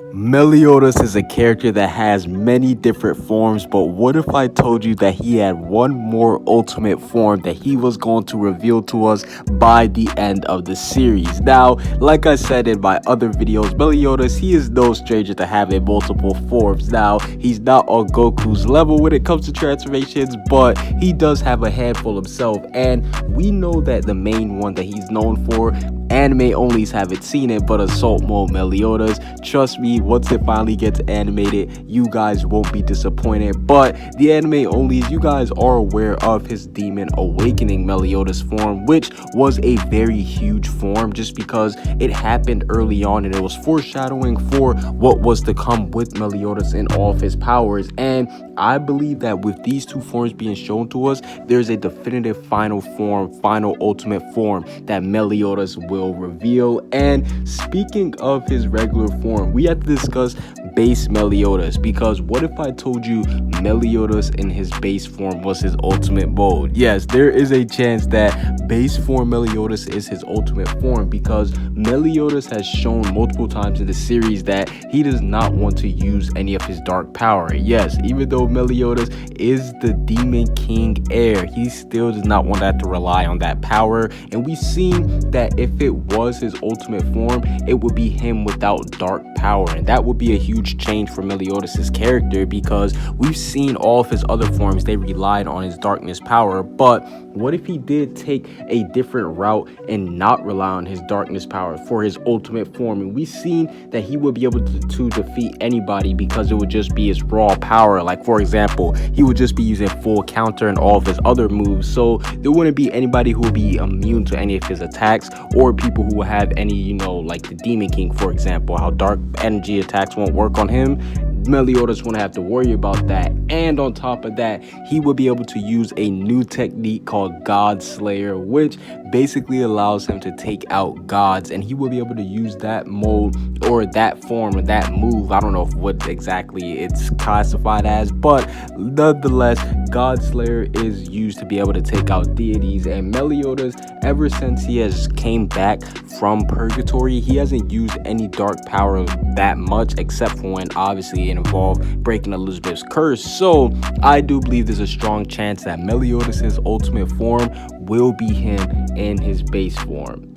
Meliodas is a character that has many different forms, but what if I told you that he had one more ultimate form that he was going to reveal to us by the end of the series? Now, like I said in my other videos, Meliodas, he is no stranger to having multiple forms. Now, he's not on Goku's level when it comes to transformations, but he does have a handful himself, and we know that the main one that he's known for, anime onlys haven't seen it, but Assault Mode Meliodas, trust me, once it finally gets animated, you guys won't be disappointed. But the anime onlys, you guys are aware of his Demon Awakening Meliodas form, which was a very huge form just because it happened early on and it was foreshadowing for what was to come with Meliodas and all of his powers. And I believe that with these two forms being shown to us, there's a definitive final form, final ultimate form that Meliodas will reveal. And speaking of his regular form, we have to discuss base Meliodas, because what if I told you Meliodas in his base form was his ultimate mode? Yes, there is a chance that base form Meliodas is his ultimate form, because Meliodas has shown multiple times in the series that he does not want to use any of his dark power. Yes, even though Meliodas is the Demon King heir, he still does not want that to rely on that power. And we've seen that if it was his ultimate form, it would be him without dark power, and that would be a huge change for Meliodas' character, because we've seen all of his other forms, they relied on his darkness power. But what if he did take a different route and not rely on his darkness power for his ultimate form? And we've seen that he would be able to defeat anybody, because it would just be his raw power. Like, for example, he would just be using full counter and all of his other moves, so there wouldn't be anybody who would be immune to any of his attacks, or people who will have any, like the Demon King, for example, how dark energy attacks won't work on him. Meliodas won't have to worry about that. And on top of that, he will be able to use a new technique called God Slayer, which basically allows him to take out gods, and he will be able to use that mode or that form or that move. I don't know what exactly it's classified as, but nonetheless, God Slayer is used to be able to take out deities. And Meliodas, ever since he has came back from purgatory, he hasn't used any dark power that much, except for when obviously it involved breaking Elizabeth's curse. So I do believe there's a strong chance that Meliodas' ultimate form will be him in his base form.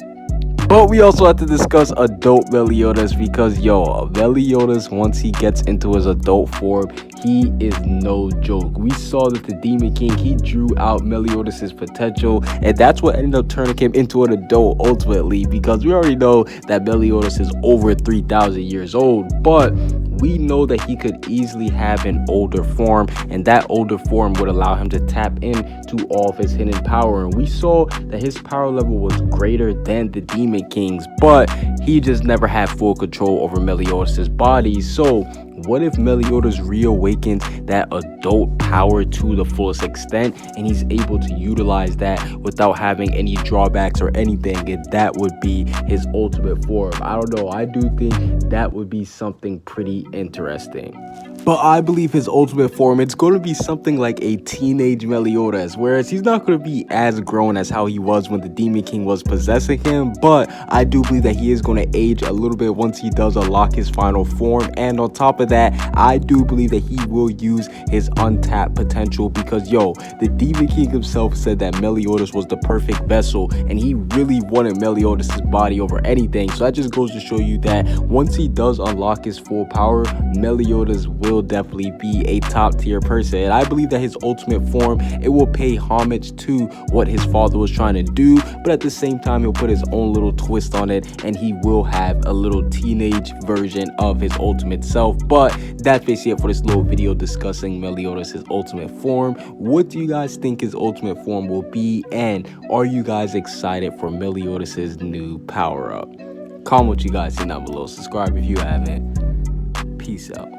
But we also have to discuss adult Meliodas, because Meliodas, once he gets into his adult form, he is no joke. We saw that the Demon King, he drew out Meliodas' potential, and that's what ended up turning him into an adult ultimately, because we already know that Meliodas is over 3,000 years old, but we know that he could easily have an older form, and that older form would allow him to tap into all of his hidden power. And we saw that his power level was greater than the Demon King's, but he just never had full control over Meliodas' body. So what if Meliodas reawakens that adult power to the fullest extent, and he's able to utilize that without having any drawbacks or anything, and that would be his ultimate form? I don't know, I do think that would be something pretty interesting. But I believe his ultimate form, it's going to be something like a teenage Meliodas, whereas he's not going to be as grown as how he was when the Demon King was possessing him, but I do believe that he is going to age a little bit once he does unlock his final form. And on top of that, I do believe that he will use his untapped potential, because the Demon King himself said that Meliodas was the perfect vessel, and he really wanted Meliodas' body over anything. So that just goes to show you that once he does unlock his full power, Meliodas will definitely be a top tier person. And I believe that his ultimate form, it will pay homage to what his father was trying to do, but at the same time he'll put his own little twist on it, and he will have a little teenage version of his ultimate self. But that's basically it for this little video discussing Meliodas' ultimate form. What do you guys think his ultimate form will be, and are you guys excited for Meliodas' new power up? Comment what you guys think down below. Subscribe if you haven't. Peace out.